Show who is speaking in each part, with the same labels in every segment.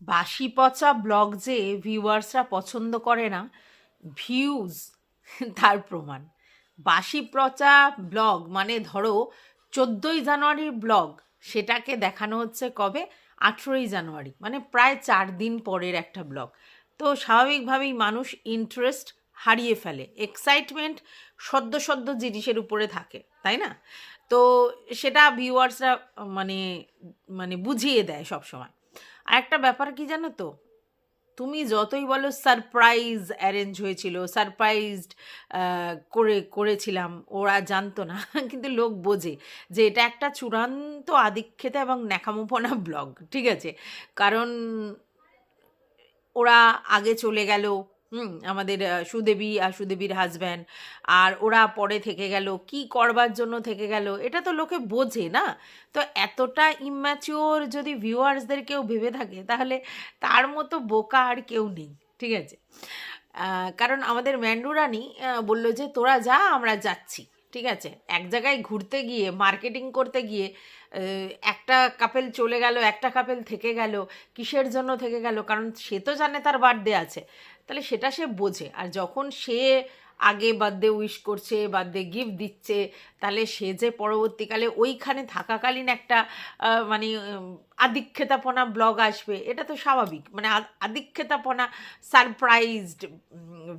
Speaker 1: বাসি পচা ব্লগ যে ভিউয়ার্সরা পছন্দ করে না, ভিউজ তার প্রমাণ। বাসি পচা ব্লগ মানে ধরো 14ই জানুয়ারির ব্লগ, সেটাকে দেখানো হচ্ছে কবে? 18ই জানুয়ারি, মানে প্রায় 4 দিন পরের একটা ব্লগ। তো স্বাভাবিকভাবেই মানুষ ইন্টারেস্ট হারিয়ে ফেলে, এক্সাইটমেন্ট সদ্য সদ্য জিনিসের উপরে থাকে, তাই না? তো সেটা ভিউয়ার্সরা মানে মানে বুঝিয়ে দেয় সব সময়। আর একটা ব্যাপার কি জানো তো, তুমি যতই বলো সারপ্রাইজ অ্যারেঞ্জ হয়েছিল, সারপ্রাইজড করেছিলাম, ওরা জানতো না কিন্তু লোক বোঝে যে এটা একটা চূড়ান্ত আদিক্ষেতা এবং ন্যাকামোপনা ব্লগ, ঠিক আছে? কারণ ওরা আগে চলে গেল, আমাদের সুদেবী আর সুদেবীর হাজব্যান্ড, আর ওরা পরে থেকে গেল, কি করবার জন্য থেকে গেল এটা তো লোকে বোঝে না। তো এতটা ইম্যাচিওর যদি ভিউয়ার্সদের কেউ ভেবে থাকে, তাহলে তার মতো বোকা আর কেউ নেই, ঠিক আছে? কারণ আমাদের ম্যান্ডু রানী বললো যে তোরা যা, আমরা যাচ্ছি, ঠিক আছে? এক জায়গায় ঘুরতে গিয়ে, মার্কেটিং করতে গিয়ে একটা কাপেল চলে গেল, একটা কাপেল থেকে গেল, কিসের জন্য থেকে গেল? কারণ সে তো জানে তার বার্থডে আছে, তাহলে সেটা সে বোঝে। আর যখন সে আগে বার্থডে উইশ করছে, বার্থডে গিফট দিচ্ছে, তাহলে সে যে পরবর্তীকালে ওইখানে থাকাকালীন একটা মানে আদিক্ষেতাপনা ব্লগ আসবে, এটা তো স্বাভাবিক। মানে আদিক্ষেতাপনা সারপ্রাইজড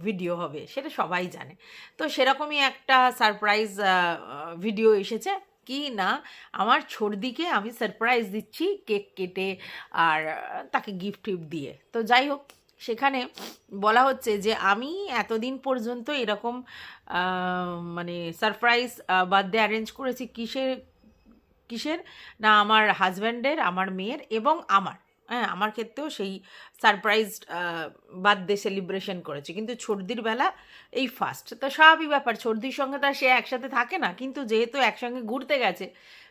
Speaker 1: ভিডিও হবে, সেটা সবাই জানে। তো সেরকমই একটা সারপ্রাইজ ভিডিও এসেছে, কি না, আমার ছোটদিকে আমি সারপ্রাইজ দিচ্ছি কেক কেটে আর তাকে গিফট টিফট দিয়ে। তো যাই হোক, সেখানে বলা হচ্ছে যে আমি এতদিন পর্যন্ত এরকম মানে সারপ্রাইজ বার্থডে অ্যারেঞ্জ করেছি কিসের কিসের না, আমার হাজব্যান্ডের, আমার মেয়ের এবং আমার, হ্যাঁ আমার ক্ষেত্রেও সেই সারপ্রাইজ বার্থডে সেলিব্রেশন করেছে, কিন্তু ছোটদির বেলা এই ফার্স্ট। তো স্বাভাবিক ব্যাপার, ছোটদির সঙ্গে তো আর সে একসাথে থাকে না, কিন্তু যেহেতু একসঙ্গে ঘুরতে গেছে,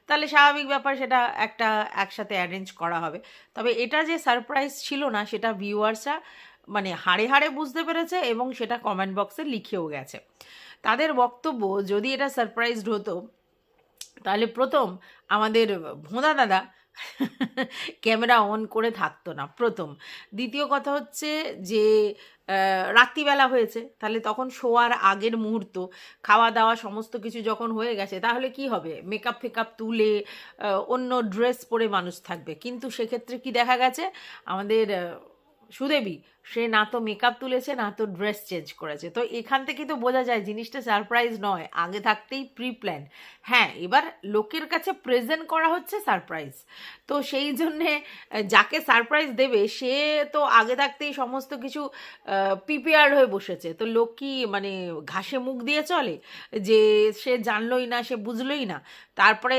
Speaker 1: তাহলে স্বাভাবিক ব্যাপার সেটা একটা একসাথে অ্যারেঞ্জ করা হবে। তবে এটা যে সারপ্রাইজ ছিল না, সেটা ভিউয়ার্সরা মানে হাড়ে হাড়ে বুঝতে পেরেছে এবং সেটা কমেন্ট বক্সে লিখেও গেছে। তাদের বক্তব্য, যদি এটা সারপ্রাইজড হতো, তাহলে প্রথম আমাদের ভোঁদা দাদা ক্যামেরা অন করে থাকতো না, প্রথম। দ্বিতীয় কথা হচ্ছে যে রাত্রিবেলা হয়েছে, তাহলে তখন শোয়ার আগের মুহূর্ত, খাওয়া দাওয়া সমস্ত কিছু যখন হয়ে গেছে, তাহলে কি হবে? মেকআপ ফেকআপ তুলে অন্য ড্রেস পরে মানুষ থাকবে, কিন্তু সেক্ষেত্রে কি দেখা গেছে, আমাদের সুদেবী, সে না তো মেকআপ তুলেছে, না তো ড্রেস চেঞ্জ করেছে। তো এখান থেকে তো বোঝা যায় জিনিসটা সারপ্রাইজ নয়, আগে থাকতেই প্রি প্ল্যান। হ্যাঁ, এবার লোকের কাছে প্রেজেন্ট করা হচ্ছে সারপ্রাইজ। তো সেই জন্যে যাকে সারপ্রাইজ দেবে সে তো আগে থাকতেই সমস্ত কিছু প্রিপেয়ার হয়ে বসেছে। তো লোক কি মানে ঘাসে মুখ দিয়ে চলে যে সে জানলই না, সে বুঝলই না? তারপরে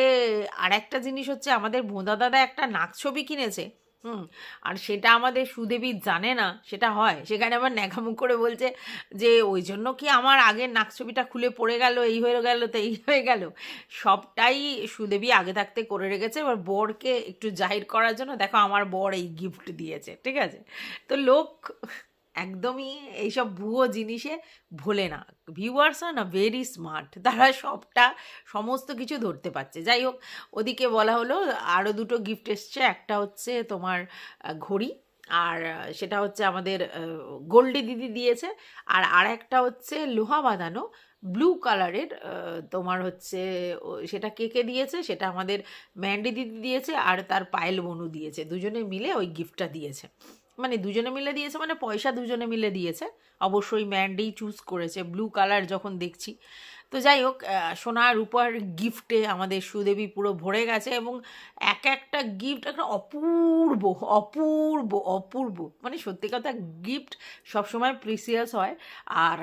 Speaker 1: আর একটা জিনিস হচ্ছে, আমাদের ভোঁদা দাদা একটা নাক ছবি কিনেছে, আর সেটা আমাদের সুদেবী জানে না সেটা হয়। সেখানে আবার ন্যাকামো করে বলছে যে ওই জন্য কি আমার আগের নাক ছবিটা খুলে পড়ে গেল, এই হয়ে গেল, তো এই হয়ে গেল। সবটাই সুদেবী আগে থাকতে করে রেখেছে, এবার বরকে একটু জাহির করার জন্য, দেখো আমার বর এই গিফট দিয়েছে, ঠিক আছে? তো লোক একদমই এইসব ভুয়ো জিনিসে ভোলে না। ভিউয়ার্সরা না ভেরি স্মার্ট, তারা সবটা সমস্ত কিছু ধরতে পারছে। যাই হোক, ওদিকে বলা হলো আরও দুটো গিফট এসছে। একটা হচ্ছে তোমার ঘড়ি, আর সেটা হচ্ছে আমাদের গোল্ডি দিদি দিয়েছে। আর আরেকটা হচ্ছে লোহা বাঁধানো ব্লু কালারের, তোমার হচ্ছে সেটা কে কে দিয়েছে, সেটা আমাদের ম্যান্ডি দিদি দিয়েছে, আর তার পায়েল বনু দিয়েছে। দুজনে মিলে ওই গিফটটা দিয়েছে। মানে দুজনে মিলে দিয়েছে মানে পয়সা দুজনে মিলে দিয়েছে। অবশ্যই ম্যান্ডেই চুজ করেছে, ব্লু কালার যখন দেখছি। তো যাই হোক, সোনা রূপার গিফটে আমাদের সুদেবী পুরো ভরে গেছে, এবং এক একটা গিফট একটা অপূর্ব অপূর্ব অপূর্ব। মানে সত্যি কথা, গিফট সবসময় প্রিসিয়াস হয়, আর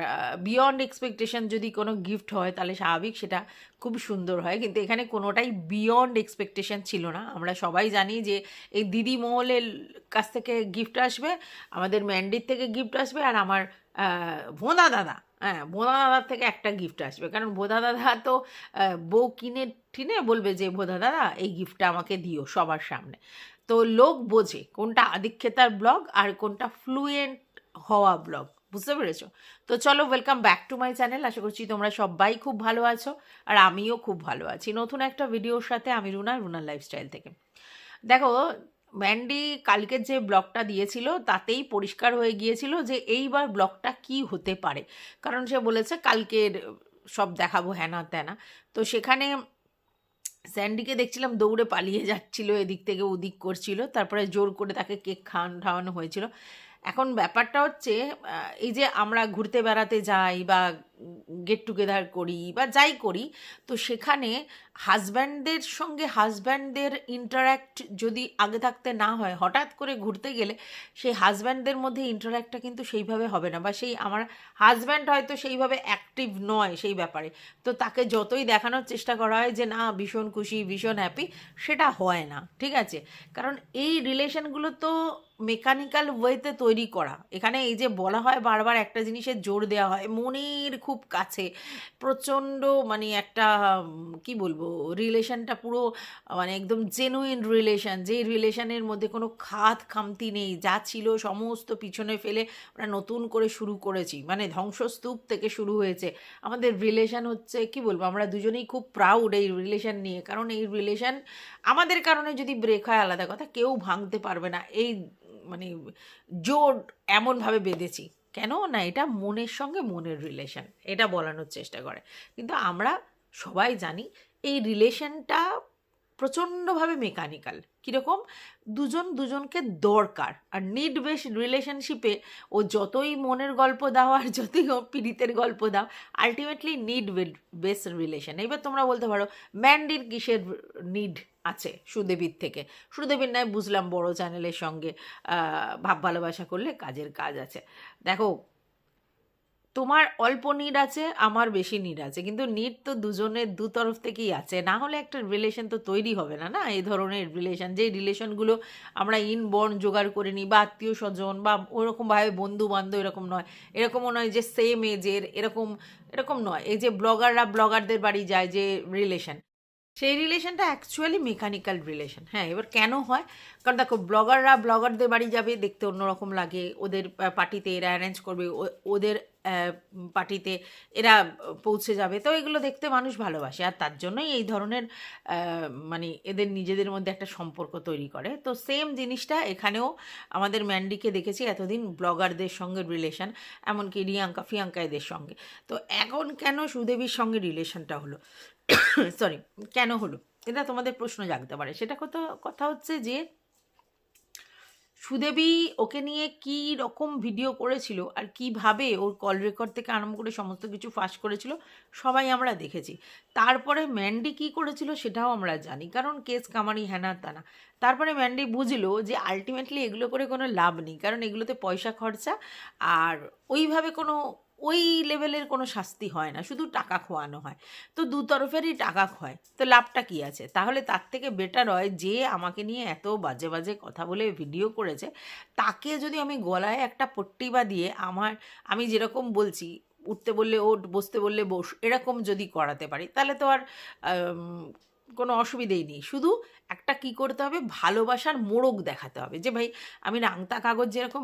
Speaker 1: বিয়ন্ড এক্সপেকটেশন যদি কোনো গিফট হয়, তাহলে স্বাভাবিক সেটা খুব সুন্দর হয়। কিন্তু এখানে কোনোটাই বিয়ন্ড এক্সপেকটেশন ছিল না। আমরা সবাই জানি যে এই দিদি মহলের কাছ থেকে গিফট আসবে, আমাদের ম্যান্ডির থেকে গিফট আসবে, আর আমার ভোঁদা দাদা, হ্যাঁ ভোঁদা দাদার থেকে একটা গিফট আসবে। কারণ ভোঁদা দাদা তো বউ কিনে ঠিনে বলবে যে ভোঁদা দাদা এই গিফটটা আমাকে দিও সবার সামনে। তো লোক বোঝে কোনটা আদিক্ষেতার ব্লগ আর কোনটা ফ্লুয়েন্ট হওয়া ব্লগ, বুঝতে পেরেছো? তো চলো, welcome back to my channel. আশা করছি তোমরা সবাই খুব ভালো আছো, আর আমিও খুব ভালো আছি। নতুন একটা ভিডিওর সাথে আমি রুনার লাইফস্টাইল থেকে। দেখো, ম্যান্ডি কালকের যে ব্লগটা দিয়েছিল তাতেই পরিষ্কার হয়ে গিয়েছিল যে এইবার ব্লগটা কি হতে পারে, কারণ সে বলেছে কালকের সব দেখাবো হ্যানা ত্যানা। তো সেখানে স্যান্ডিকে দেখছিলাম দৌড়ে পালিয়ে যাচ্ছিল, এদিক থেকে ওদিক করছিল, তারপরে জোর করে তাকে কেক খাওয়ানো হয়েছিল। এখন ব্যাপারটা হচ্ছে এই যে আমরা ঘুরতে বেড়াতে যাই বা গেট টুগেদার করি বা যাই করি, তো সেখানে হাজব্যান্ডদের সঙ্গে হাজব্যান্ডদের ইন্টারাক্ট যদি আগে থাকতে না হয়, হঠাৎ করে ঘুরতে গেলে সেই হাজব্যান্ডদের মধ্যে ইন্টারাক্টটা কিন্তু সেইভাবে হবে না, বা সেই আমার হাজব্যান্ড হয়তো সেইভাবে অ্যাক্টিভ নয় সেই ব্যাপারে, তো তাকে যতই দেখানোর চেষ্টা করা হয় যে না ভীষণ খুশি ভীষণ হ্যাপি, সেটা হয় না, ঠিক আছে? কারণ এই রিলেশনগুলো তো মেকানিক্যাল ওয়েতে তৈরি করা। এখানে এই যে বলা হয় বারবার একটা জিনিসের জোর দেওয়া হয়, মনের খুব কাছে প্রচণ্ড মানে একটা কি বলবো রিলেশনটা পুরো মানে একদম জেনুইন রিলেশন, যে রিলেশনের মধ্যে কোনো খাত খামতি নেই, যা ছিল সমস্ত পিছনে ফেলে আমরা নতুন করে শুরু করেছি, মানে ধ্বংসস্তূপ থেকে শুরু হয়েছে আমাদের রিলেশন। হচ্ছে কি বলবো, আমরা দুজনেই খুব প্রাউড এই রিলেশন নিয়ে, কারণ এই রিলেশন আমাদের কারণে যদি ব্রেক হয় আলাদা কথা, কেউ ভাঙতে পারবে না। এই মানে জোর এমনভাবে বেঁধেছি কেন না, এটা মনের সঙ্গে মনের রিলেশন, এটা বলানোর চেষ্টা করে। কিন্তু আমরা সবাই জানি এই রিলেশনটা প্রচণ্ডভাবে মেকানিক্যাল। কীরকম, দুজন দুজনকে দরকার। আর নিড বেস রিলেশনশিপে ও যতই মনের গল্প দাও আর যতই ও পীড়িতের গল্প দাও, আলটিমেটলি নিড বেস রিলেশন। এবার তোমরা বলতে পারো ম্যান্ডির কিসের নিড আছে সুদেবীর থেকে? সুদেবীর নয় বুঝলাম বড় চ্যানেলের সঙ্গে ভাব ভালোবাসা করলে কাজের কাজ আছে। দেখো, তোমার অল্প নিড আছে, আমার বেশি নিড আছে, কিন্তু নিড তো দুজনের দু তরফ থেকেই আছে, না হলে একটা রিলেশন তো তৈরি হবে না। না, এই ধরনের রিলেশন, যে রিলেশনগুলো আমরা ইনবর্ন জোগাড় করে নিই, বা আত্মীয় স্বজন বা ওরকমভাবে বন্ধু বান্ধব, এরকম নয়। এরকমও নয় যে সেম এজের, এরকম এরকম নয়। এই যে ব্লগাররা ব্লগারদের বাড়ি যায় যে রিলেশন, সেই রিলেশনটা অ্যাকচুয়ালি মেকানিক্যাল রিলেশন। হ্যাঁ, এবার কেন হয়? কারণ দেখো, ব্লগাররা ব্লগারদের বাড়ি যাবে, দেখতে অন্যরকম লাগে, ওদের পার্টিতে এরা অ্যারেঞ্জ করবে, ওদের পার্টিতে এরা পৌঁছে যাবে, তো এগুলো দেখতে মানুষ ভালোবাসে, আর তার জন্যই এই ধরনের মানে এদের নিজেদের মধ্যে একটা সম্পর্ক তৈরি করে। তো সেম জিনিসটা এখানেও আমাদের ম্যান্ডিকে দেখেছি এতদিন ব্লগারদের সঙ্গে রিলেশন, এমনকি রিয়াঙ্কা ফিয়াঙ্কা এদের সঙ্গে। তো এখন কেন সুদেবীর সঙ্গে রিলেশনটা হলো, সরি, কেন হলো, এটা তোমাদের প্রশ্ন জাগতে পারে। সেটা কথা হচ্ছে যে সুদেবী ওকে নিয়ে কী রকম ভিডিও করেছিল আর কিভাবে ওর কল রেকর্ড থেকে আরম্ভ করে সমস্ত কিছু ফাঁস করেছিল সবাই আমরা দেখেছি। তারপরে ম্যান্ডি কী করেছিল সেটাও আমরা জানি, কারণ কেস কামারি হ্যানা তানা। তারপরে ম্যান্ডি বুঝলো যে আলটিমেটলি এগুলো করে কোনো লাভ নেই, কারণ এগুলোতে পয়সা খরচা, আর ওইভাবে কোনো ওই লেভেলের কোনো শাস্তি হয় না, শুধু টাকা খোয়ানো হয়। তো দু তরফেরই টাকা খোয়, তো লাভটা কী আছে? তাহলে তার থেকে বেটার হয় যে আমাকে নিয়ে এত বাজে বাজে কথা বলে ভিডিও করেছে, তাকে যদি আমি গলায় একটা পট্টি বা দিয়ে আমি যেরকম বলছি, উঠতে বললে ওঠ, বসতে বললে বস, এরকম যদি করাতে পারি, তাহলে তো আর কোনো অসুবিধেই নেই। শুধু একটা কি করতে হবে, ভালোবাসার মোড়ক দেখাতে হবে, যে ভাই আমি রাংতা কাগজ যেরকম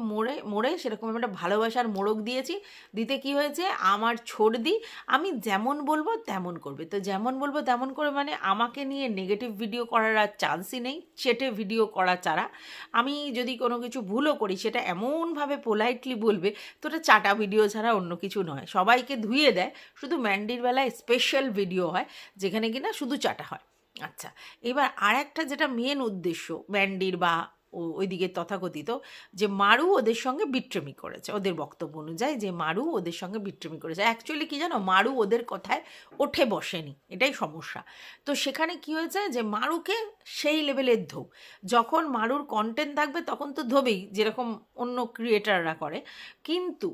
Speaker 1: মোড়ে সেরকম আমি একটা ভালোবাসার মোড়ক দিয়েছি। দিতে কি হয়েছে, আমার ছোড়দি আমি যেমন বলবো তেমন করবে। তো যেমন বলবো তেমন করে মানে আমাকে নিয়ে নেগেটিভ ভিডিও করার আর চান্সই নেই, চেটে ভিডিও করা ছাড়া। আমি যদি কোনো কিছু ভুলও করি সেটা এমনভাবে পোলাইটলি বলবে, তো ওটা চাটা ভিডিও ছাড়া অন্য কিছু নয়। সবাইকে ধুয়ে দেয়, শুধু ম্যান্ডির বেলায় স্পেশাল ভিডিও হয় যেখানে কিনা শুধু চাটা হয়। আচ্ছা, এবার আর একটা যেটা মেন উদ্দেশ্য ম্যান্ডির বা ওইদিকে তথাকথিত, যে মারু ওদের সঙ্গে বিট্রেমি করেছে, ওদের বক্তব্য অনুযায়ী যে মারু ওদের সঙ্গে বিট্রেমি করেছে। অ্যাকচুয়ালি কি জানো, মারু ওদের কথায় ওঠে বসেনি, এটাই সমস্যা। তো সেখানে কি হয়েছে, যে মারুকে সেই লেভেলের ধোপ, যখন মারুর কন্টেন্ট থাকবে তখন তো ধোবেই, যেরকম অন্য ক্রিয়েটাররা করে, কিন্তু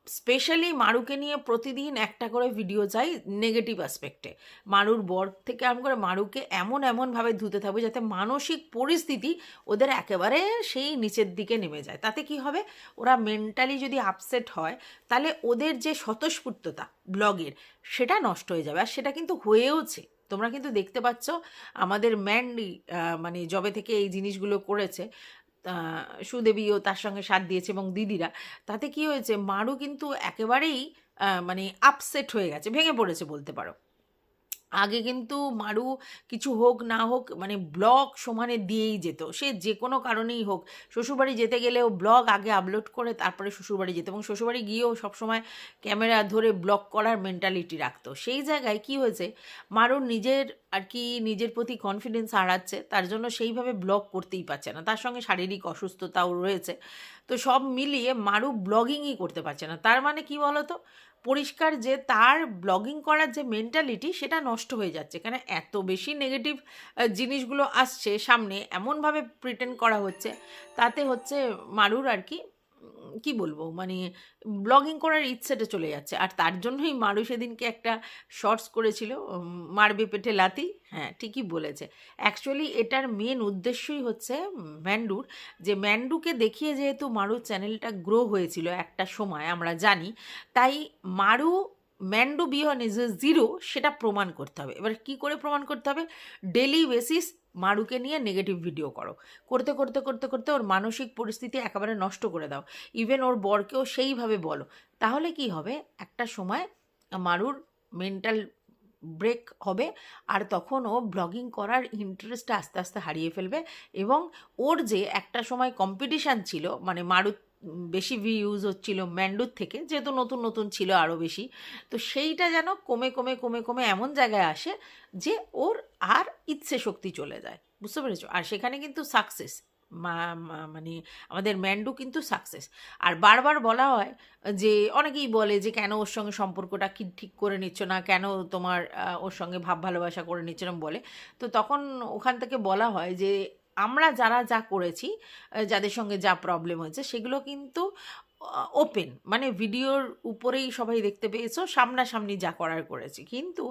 Speaker 1: স্পেশালি মারুকে নিয়ে প্রতিদিন একটা করে ভিডিও চাই নেগেটিভ অ্যাসপেক্টে। মারুর বর থেকে আরম্ভ করে মারুকে এমনভাবে ধুতে থাকবে যাতে মানসিক পরিস্থিতি ওদের একেবারে সেই নিচের দিকে নেমে যায়। তাতে কি হবে, ওরা মেন্টালি যদি আপসেট হয়, তাহলে ওদের যে স্বতঃস্ফূর্ততা ব্লগের সেটা নষ্ট হয়ে যাবে, আর সেটা কিন্তু হয়েওছে। তোমরা কিন্তু দেখতে পাচ্ছ আমাদের ম্যান্ডি মানে যবে থেকে এই জিনিসগুলো করেছে, সুদেবীও তার সঙ্গে সাথ দিয়েছে এবং দিদিরা, তাতে কি হয়েছে, মারু কিন্তু একেবারেই মানে আপসেট হয়ে গেছে, ভেঙে পড়েছে বলতে পারো। আগে কিন্তু মারু কিছু হোক না হোক মানে ব্লগ সমানে দিয়েই যেত, সে যে কোনো কারণেই হোক। শ্বশুরবাড়ি যেতে গেলেও ব্লগ আগে আপলোড করে তারপরে শ্বশুরবাড়ি যেত, এবং শ্বশুরবাড়ি গিয়েও সবসময় ক্যামেরা ধরে ব্লগ করার মেন্টালিটি রাখতো। সেই জায়গায় কি হয়েছে, মারুর নিজের আর কি নিজের প্রতি কনফিডেন্স হারাচ্ছে, তার জন্য সেইভাবে ব্লগ করতেই পারছে না, তার সঙ্গে শারীরিক অসুস্থতাও রয়েছে। তো সব মিলিয়ে মারু ব্লগিংই করতে পারছে না। তার মানে কি বলতো, পরিষ্কার যে তার ব্লগিং করার যে মেন্টালিটি সেটা নষ্ট হয়ে যাচ্ছে, কেন এত বেশি নেগেটিভ জিনিসগুলো আসছে সামনে, এমনভাবে প্রিটেন্ড করা হচ্ছে, তাতে হচ্ছে মারুর আর কি কি বলবো মানে ব্লগিং করার ইচ্ছেটা চলে যাচ্ছে। আর তার জন্যই মারু সেদিনকে একটা শর্টস করেছিল, মারবে পেটে লাথি। হ্যাঁ, ঠিকই বলেছে। অ্যাকচুয়ালি এটার মেন উদ্দেশ্যই হচ্ছে ম্যান্ডুর, যে ম্যান্ডুকে দেখিয়ে যেহেতু মারুর চ্যানেলটা গ্রো হয়েছিল একটা সময় আমরা জানি, তাই মারু ম্যান্ডু বিয়ন ইজ এ জিরো সেটা প্রমাণ করতে হবে। এবার কি করে প্রমাণ করতে হবে, ডেলি বেসিস মারুকে নিয়ে নেগেটিভ ভিডিও করো, করতে করতে করতে করতে ওর মানসিক পরিস্থিতি একেবারে নষ্ট করে দাও, ইভেন ওর বরকেও সেইভাবে বলো। তাহলে কি হবে, একটা সময় মারুর মেন্টাল ব্রেক হবে, আর তখন ও ব্লগিং করার ইন্টারেস্টটা আস্তে আস্তে হারিয়ে ফেলবে। এবং ওর যে একটা সময় কম্পিটিশান ছিল, মানে মারুত বেশি ভিউজ হচ্ছিল ম্যান্ডুর থেকে, যেহেতু নতুন নতুন ছিল আরও বেশি, তো সেইটা যেন কমে কমে কমে কমে এমন জায়গায় আসে যে ওর আর ইচ্ছে শক্তি চলে যায়, বুঝতে পেরেছো? আর সেখানে কিন্তু সাকসেস, মানে আমাদের ম্যান্ডু কিন্তু সাকসেস। আর বারবার বলা হয় যে, অনেকেই বলে যে কেন ওর সঙ্গে সম্পর্কটা কি ঠিক করে নিচ্ছ না, কেন তোমার ওর সঙ্গে ভাব ভালোবাসা করে নিচ্ছ না বলে। তো তখন ওখান থেকে বলা হয় যে আমরা যারা যা করেছি, যাদের সঙ্গে যা প্রবলেম হয়েছে সেগুলো কিন্তু ওপেন, মানে ভিডিওর উপরেই সবাই দেখতে পেয়েছো, সামনাসামনি যা করার করেছি। কিন্তু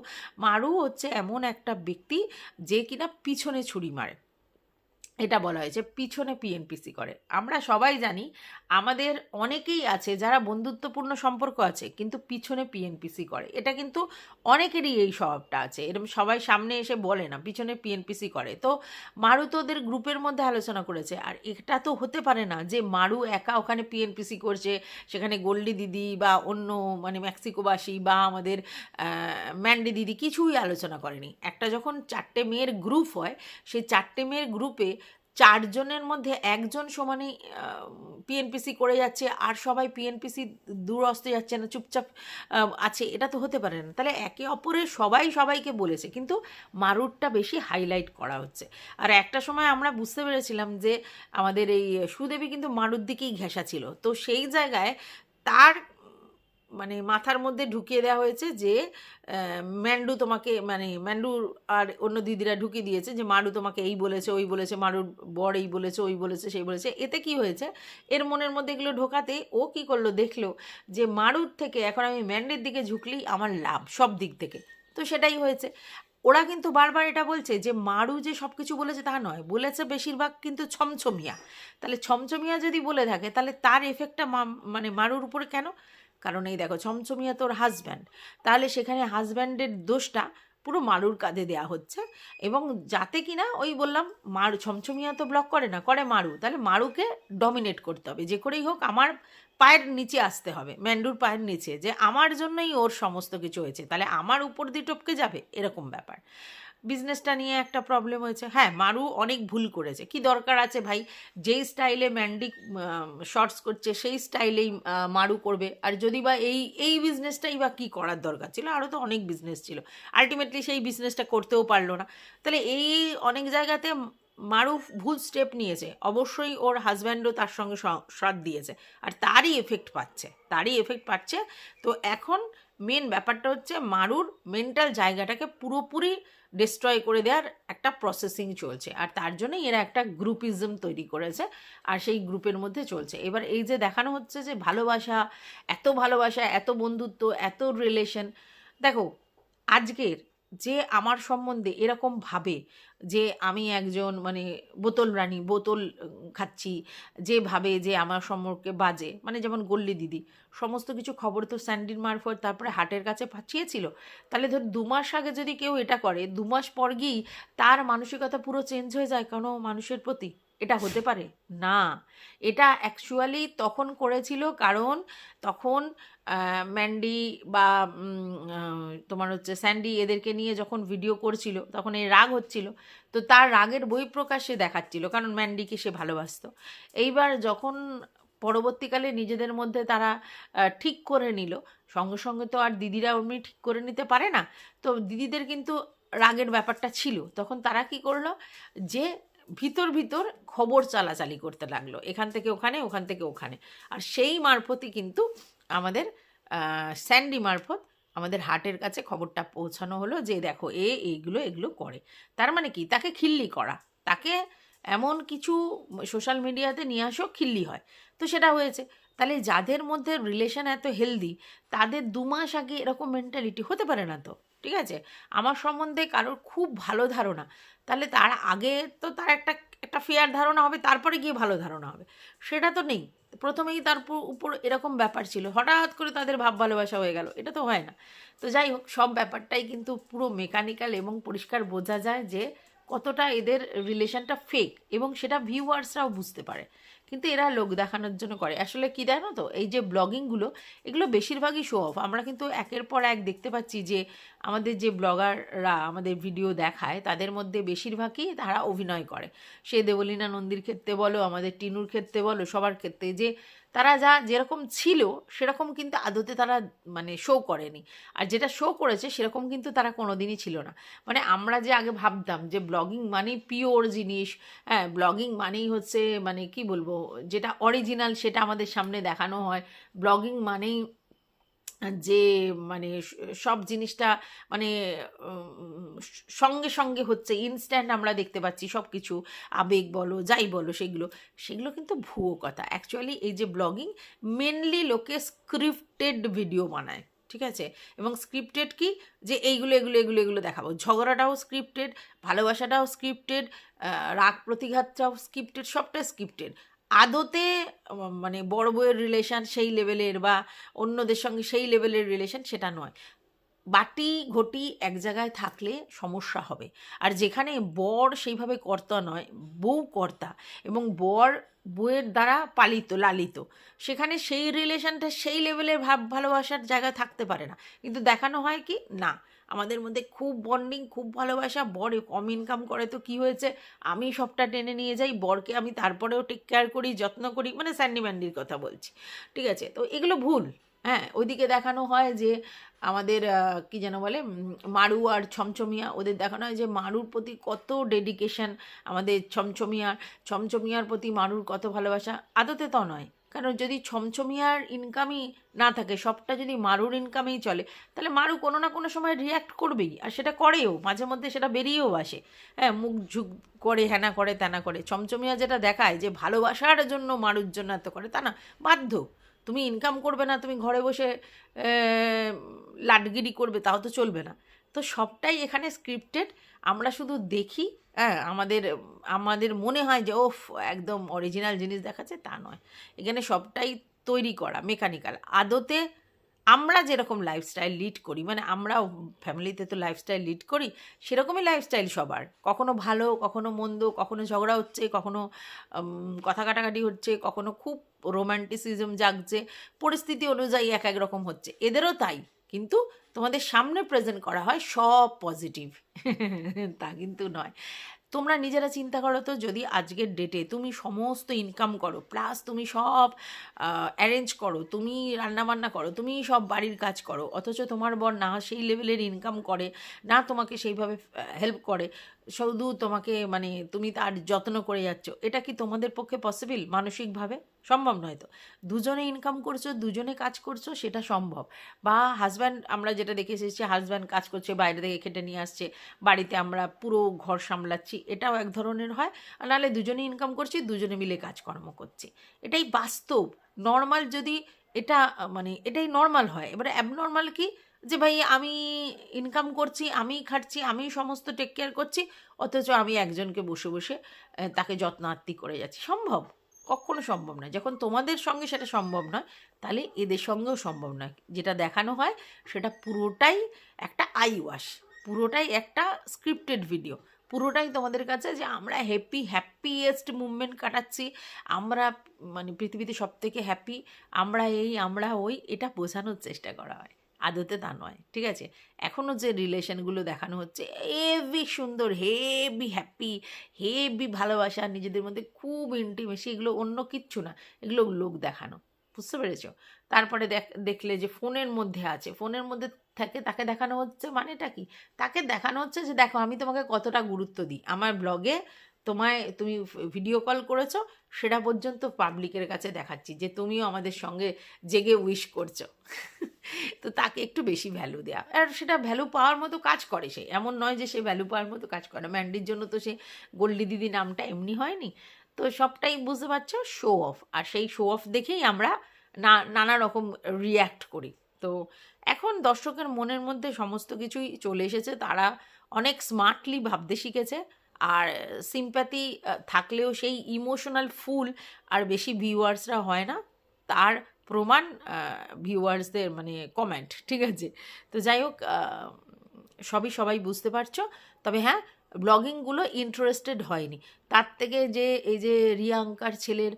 Speaker 1: মারু হচ্ছে এমন একটা ব্যক্তি যে কিনা পিছনে ছুরি মারে, এটা বলা হয়েছে পিছনে পিএনপিসি করে। আমরা সবাই জানি আমাদের অনেকেই আছে যারা বন্ধুত্বপূর্ণ সম্পর্ক আছে কিন্তু পিছনে পিএনপিসি করে, এটা কিন্তু অনেকেরই এই স্বভাবটা আছে, এরকম সবাই সামনে এসে বলে না, পিছনে পিএনপিসি করে। তো মারু তো ওদের গ্রুপের মধ্যে আলোচনা করেছে, আর এটা তো হতে পারে না যে মারু একা ওখানে পিএনপিসি করছে, সেখানে গোল্ডি দিদি বা অন্য মানে মেক্সিকোবাসী বা আমাদের ম্যান্ডি দিদি কিছুই আলোচনা করেনি। একটা যখন 4টে মেয়ের গ্রুপ হয়, সেই 4টে মেয়ের গ্রুপে 4জনের মধ্যে একজন সমানে পিএনপিসি করে যাচ্ছে, আর সবাই পিএনপিসি দূর আসতে যাচ্ছে না, চুপচাপ আছে, এটা তো হতে পারে না। তাহলে একে অপরের সবাই সবাইকে বলেছে, কিন্তু মারুরটা বেশি হাইলাইট করা হচ্ছে। আর একটা সময় আমরা বুঝতে পেরেছিলাম যে আমাদের এই সুদেবী কিন্তু মারুর দিকেই ঘেঁষা ছিল, তো সেই জায়গায় তার মানে মাথার মধ্যে ঢুকিয়ে দেওয়া হয়েছে যে ম্যান্ডু তোমাকে, মানে ম্যান্ডু আর অন্য দিদিরা ঢুকিয়ে দিয়েছে যে মারু তোমাকে এই বলেছে ওই বলেছে, মারুর বর এই বলেছে ওই বলেছে সেই বলেছে। এতে কি হয়েছে, এর মনের মধ্যে এগুলো ঢোকাতে ও কি করলো, দেখলো যে মারুর থেকে এখন আমি ম্যান্ডির দিকে ঝুঁকলেই আমার লাভ সব দিক থেকে, তো সেটাই হয়েছে। ওরা কিন্তু বারবার এটা বলছে যে মারু যে সব কিছু বলেছে তা নয়, বলেছে বেশিরভাগ কিন্তু ছমছমিয়া। তাহলে ছমছমিয়া যদি বলে থাকে তাহলে তার এফেক্টটা মানে মারুর উপরে কেন? কারণ এই দেখো ছমছমিয়া তোর হাজব্যান্ড, তাহলে সেখানে হাজব্যান্ডের দোষটা পুরো মারুর কাঁধে দেওয়া হচ্ছে। এবং যাতে কিনা ওই বললাম, মারু ছমছমিয়া তো ব্লক করে না, করে মারু, তাহলে মারুকে ডমিনেট করতে হবে, যে করেই হোক আমার পায়ের নিচে আসতে হবে, ম্যান্ডুর পায়ের নিচে, যে আমার জন্যই ওর সমস্ত কিছু হয়েছে, তাহলে আমার উপর দিয়ে টপকে যাবে, এরকম ব্যাপার। বিজনেসটা নিয়ে একটা প্রবলেম হয়েছে। হ্যাঁ, মারু অনেক ভুল করেছে, কি দরকার আছে ভাই, যেই স্টাইলে ম্যান্ডি শর্টস করছে সেই স্টাইলেই মারু করবে। আর যদি বা এই এই বিজনেসটাই বা কী করার দরকার ছিল, আরও তো অনেক বিজনেস ছিল, আলটিমেটলি সেই বিজনেসটা করতেও পারলো না। তাহলে এই অনেক জায়গাতে মারু ভুল স্টেপ নিয়েছে, অবশ্যই ওর হাজব্যান্ডও তার সঙ্গে সাথ দিয়েছে, আর তারই এফেক্ট পাচ্ছে। তো এখন মেন ব্যাপারটা হচ্ছে মারুর মেন্টাল জায়গাটাকে পুরোপুরি ডিস্ট্রয় করে দেওয়ার একটা প্রসেসিং চলছে, আর তার জন্যই এরা একটা গ্রুপিজম তৈরি করেছে, আর সেই গ্রুপের মধ্যে চলছে। এবার এই যে দেখানো হচ্ছে যে ভালোবাসা, এত বন্ধুত্ব, এত রিলেশন, দেখো আজকের যে আমার সম্বন্ধে এরকম ভাবে যে আমি একজন মানে বোতল রানী, বোতল খাচ্ছি, যে ভাবে যে আমার সম্পর্কে বাজে, মানে যেমন গল্লি দিদি, সমস্ত কিছু খবর তো স্যান্ডির মারফত তারপরে হাটের কাছে পাঠিয়েছিল। তাহলে ধর 2 মাস আগে যদি কেউ এটা করে, 2 মাস পর গিয়েই তার মানসিকতা পুরো চেঞ্জ হয়ে যায় কোনো মানুষের প্রতি, এটা হতে পারে না। এটা অ্যাকচুয়ালি তখন করেছিল কারণ তখন ম্যান্ডি বা তোমার হচ্ছে স্যান্ডি এদেরকে নিয়ে যখন ভিডিও করছিল তখন এই রাগ হচ্ছিল, তো তার রাগের বহিঃপ্রকাশ সে দেখাচ্ছিল কারণ ম্যান্ডিকে সে ভালোবাসতো। এইবার যখন পরবর্তীকালে নিজেদের মধ্যে তারা ঠিক করে নিল, সঙ্গে সঙ্গে তো আর দিদিরা অমনি ঠিক করে নিতে পারে না, তো দিদিদের কিন্তু রাগের ব্যাপারটা ছিল। তখন তারা কি করলো যে ভিতর ভিতর খবর চালাচালি করতে লাগলো, এখান থেকে ওখানে ওখান থেকে ওখানে। আর সেই মারফতই কিন্তু আমাদের স্যান্ডি মারফত আমাদের হার্টের কাছে খবরটা পৌঁছানো হলো যে দেখো এইগুলো এগুলো করে। তার মানে কি, তাকে খিল্লি করা, তাকে এমন কিছু সোশ্যাল মিডিয়াতে নিয়ে আসো খিল্লি হয়। তো সেটা হয়েছে। তাহলে যাদের মধ্যে রিলেশন এত হেলদি তাদের 2 মাস আগে এরকম মেন্টালিটি হতে পারে না তো। ঠিক আছে, আমার সম্বন্ধে কারোর খুব ভালো ধারণা, তাহলে তার আগে তো তার একটা একটা ফেয়ার ধারণা হবে, তারপরে গিয়ে ভালো ধারণা হবে, সেটা তো নেই। প্রথমেই তার উপর এরকম ব্যাপার ছিল, হঠাৎ করে তাদের ভাব ভালোবাসা হয়ে গেল, এটা তো হয় না। তো যাই হোক, সব ব্যাপারটাই কিন্তু পুরো মেকানিক্যাল এবং পরিষ্কার বোঝা যায় যে কতটা এদের রিলেশনটা ফেক, এবং সেটা ভিউয়ার্সরাও বুঝতে পারে। কিন্তু এরা লোক দেখানোর জন্য করে। আসলে কি জানো তো, এই যে ব্লগিংগুলো এগুলো বেশিরভাগই শো অফ। আমরা কিন্তু একের পর এক দেখতে পাচ্ছি যে আমাদের যে ব্লগাররা আমাদের ভিডিও দেখায় তাদের মধ্যে বেশিরভাগই তারা অভিনয় করে। সে দেবলীনা নন্দীর ক্ষেত্রে বলো, আমাদের টিনুর ক্ষেত্রে বলো, সবার ক্ষেত্রে যে তারা যেরকম ছিল সেরকম কিন্তু আদতে তারা মানে শো করেনি। আর যেটা শো করেছে সেরকম কিন্তু তারা কোনোদিনই ছিল না। মানে আমরা যে আগে ভাবতাম যে ব্লগিং মানেই পিওর জিনিস, হ্যাঁ ব্লগিং মানেই হচ্ছে মানে কি বলবো, যেটা অরিজিনাল সেটা আমাদের সামনে দেখানো হয়, ব্লগিং মানেই যে মানে সব জিনিসটা মানে সঙ্গে সঙ্গে হচ্ছে, ইনস্ট্যান্ট আমরা দেখতে পাচ্ছি সব কিছু, আবেগ বলো যাই বলো, সেগুলো সেগুলো কিন্তু ভুয়ো কথা। অ্যাকচুয়ালি এই যে ব্লগিং মেনলি লোকে স্ক্রিপ্টেড ভিডিও বানায়, ঠিক আছে। এবং স্ক্রিপ্টেড কি, যে এইগুলো এগুলো এগুলো এগুলো দেখাবো, ঝগড়াটাও স্ক্রিপ্টেড, ভালোবাসাটাও স্ক্রিপ্টেড, রাগ প্রতিঘাতটাও স্ক্রিপ্টেড, সবটা স্ক্রিপ্টেড। আদতে মানে বড় বউয়ের রিলেশন সেই লেভেলের বা অন্যদের সঙ্গে সেই লেভেলের রিলেশন সেটা নয়। বাটি ঘটি এক জায়গায় থাকলে সমস্যা হবে। আর যেখানে বর সেইভাবে কর্তা নয়, বউ কর্তা, এবং বর বউয়ের দ্বারা পালিত লালিত, সেখানে সেই রিলেশনটা সেই লেভেলের ভালোবাসার জায়গায় থাকতে পারে না। কিন্তু দেখানো হয় কি না, আমাদের মধ্যে খুব বন্ডিং, খুব ভালোবাসা, বর কম ইনকাম করে তো কি হয়েছে, আমি সবটা টেনে নিয়ে যাই, বরকে আমি তারপরেও টেক কেয়ার করি, যত্ন করি, মানে স্যান্ডি ম্যান্ডির কথা বলছি। ঠিক আছে, তো এগুলো ভুল। হ্যাঁ, ওইদিকে দেখানো হয় যে আমাদের কি যেন বলে মারু আর ছমছমিয়া, ওদের দেখানো হয় যে মারুর প্রতি কত ডেডিকেশন আমাদের ছমছমিয়ার প্রতি মারুর কত ভালোবাসা। আদতে তো নয়, কারণ যদি ছমছমিয়ার ইনকামই না থাকে, সবটা যদি মারুর ইনকামেই চলে, তাহলে মারু কোনো না কোনো সময় রিয়্যাক্ট করবেই, আর সেটা করেও, মাঝে মধ্যে সেটা বেরিয়েও আসে। হ্যাঁ, মুখ ঝুঁক করে, হ্যানা করে ত্যানা করে। ছমছমিয়া যেটা দেখায় যে ভালোবাসার জন্য মারুর জন্য এত করে, তা না, বাধ্য। তুমি ইনকাম করবে না, তুমি ঘরে বসে লাটগিরি করবে, তাও তো চলবে না। তো সবটাই এখানে স্ক্রিপ্টেড। আমরা শুধু দেখি, হ্যাঁ, আমাদের আমাদের মনে হয় যে ওফ একদম অরিজিনাল জিনিস দেখাচ্ছে, তা নয়। এখানে সবটাই তৈরি করা, মেকানিক্যাল। আদতে আমরা যেরকম লাইফস্টাইল লিড করি, মানে আমরাও ফ্যামিলিতে তো লাইফস্টাইল লিড করি, সেরকমই লাইফস্টাইল সবার, কখনো ভালো, কখনো মন্দ, কখনো ঝগড়া হচ্ছে, কখনো কথা কাটাকাটি হচ্ছে, কখনো খুব রোম্যান্টিসিজম জাগছে, পরিস্থিতি অনুযায়ী এক এক রকম হচ্ছে, এদেরও তাই। কিন্তু তোমাদের সামনে প্রেজেন্ট করা হয় সব পজিটিভ, তা কিন্তু নয়। তোমরা নিজেরা চিন্তা করো তো, যদি আজকের ডেটে তুমি সমস্ত ইনকাম করো, প্লাস তুমি সব অ্যারেঞ্জ করো, তুমি রান্নাবান্না করো, তুমি সব বাড়ির কাজ করো, অথচ তোমার বর না সেই লেভেলের ইনকাম করে, না তোমাকে সেইভাবে হেল্প করে, শুধু তোমাকে মানে তুমি তার যত্ন করে যাচ্ছ, এটা কি তোমাদের পক্ষে পসিবল মানসিকভাবে? সম্ভব নয় তো। দুজনে ইনকাম করছো, দুজনে কাজ করছো, সেটা সম্ভব। বা হাজব্যান্ড, আমরা যেটা দেখে এসেছি, হাজব্যান্ড কাজ করছে, বাইরে থেকে খেটে নিয়ে আসছে, বাড়িতে আমরা পুরো ঘর সামলাচ্ছি, এটাও এক ধরনের হয়। আর নাহলে দুজনে ইনকাম করছি, দুজনে মিলে কাজকর্ম করছি, এটাই বাস্তব। নর্মাল যদি এটা মানে এটাই নর্মাল হয়। এবারে অ্যাবনর্মাল কি, যে ভাই আমি ইনকাম করছি, আমি খাচ্ছি, আমি সমস্ত টেক কেয়ার করছি, অথচ আমি একজনকে বসে বসে তাকে যত্নার্থী করে যাচ্ছি। সম্ভব? কখনো সম্ভব নয়। যখন তোমাদের সঙ্গে সেটা সম্ভব নয়, তাহলে এদের সঙ্গেও সম্ভব নয়। যেটা দেখানো হয় সেটা পুরোটাই একটা আই ওয়াশ, পুরোটাই একটা স্ক্রিপ্টেড ভিডিও, পুরোটাই তোমাদের কাছে যে আমরা হ্যাপিয়েস্ট মুভমেন্ট কাটাচ্ছি, আমরা মানে পৃথিবীতে সব থেকে হ্যাপি, আমরা এই আমরা ওই, এটা বোঝানোর চেষ্টা করা হয়। আদতে তা নয়, ঠিক আছে? এখনও যে রিলেশনগুলো দেখানো হচ্ছে হেভি সুন্দর, হেভি হ্যাপি, হেভি ভালোবাসা, নিজেদের মধ্যে খুব ইন্টিমেসি, এগুলো অন্য কিচ্ছু না, এগুলো লোক দেখানো, বুঝতে পেরেছো? তারপরে দেখলে যে ফোনের মধ্যে আছে, ফোনের মধ্যে থাকে, তাকে দেখানো হচ্ছে মানেটা কি? তাকে দেখানো হচ্ছে যে দেখো আমি তোমাকে কতটা গুরুত্ব দিই, আমার ব্লগে তুমি ভিডিও কল করেছো, সেটা পর্যন্ত পাবলিকের কাছে দেখাচ্ছি যে তুমিও আমাদের সঙ্গে জেগে উইশ করছো। তো তাকে একটু বেশি ভ্যালু দেওয়া, আর সেটা ভ্যালু পাওয়ার মতো কাজ করে সে, এমন নয় যে সে ভ্যালু পাওয়ার মতো কাজ করে না। ম্যান্ডির জন্য তো সে গোল্ডি দিদি নামটা এমনি হয়নি, তো সবটাই বুঝতে পারছো শো অফ, আর সেই শো অফ দেখেই আমরা নানা রকম রিয়্যাক্ট করি। তো এখন দর্শকের মনের মধ্যে সমস্ত কিছুই চলে এসেছে, তারা অনেক স্মার্টলি ভাবতে শিখেছে, আর সিম্প্যাথি থাকলেও সেই ইমোশনাল ফুল আর বেশি ভিউয়ার্সরা হয় না, তার প্রমাণ ভিউয়ার্সদের মানে কমেন্ট, ঠিক আছে? তো যাই হোক, সবাই বুঝতে পারছো। তবে হ্যাঁ, ব্লগিংগুলো ইন্টারেস্টেড হয়নি, তার থেকে যে এই যে রিয়াঙ্কার ছেলের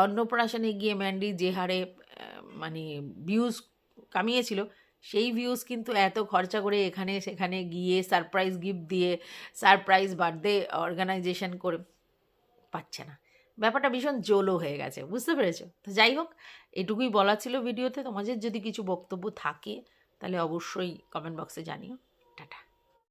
Speaker 1: অন্নপ্রাশনে গিয়ে ম্যান্ডি যে হারে মানে ভিউজ কামিয়েছিল, সেই ভিউজ কিন্তু এত খরচা করে এখানে সেখানে গিয়ে সারপ্রাইজ গিফট দিয়ে সারপ্রাইজ বার্থডে অর্গানাইজেশন করে পাচ্ছে না। ব্যাপারটা ভীষণ জোলো হয়ে গেছে, বুঝতে পেরেছো? তো যাই হোক, এটুকুই বলা ছিল ভিডিওতে। তোমাদের যদি কিছু বক্তব্য থাকে তাহলে অবশ্যই কমেন্ট বক্সে জানিও। টাটা।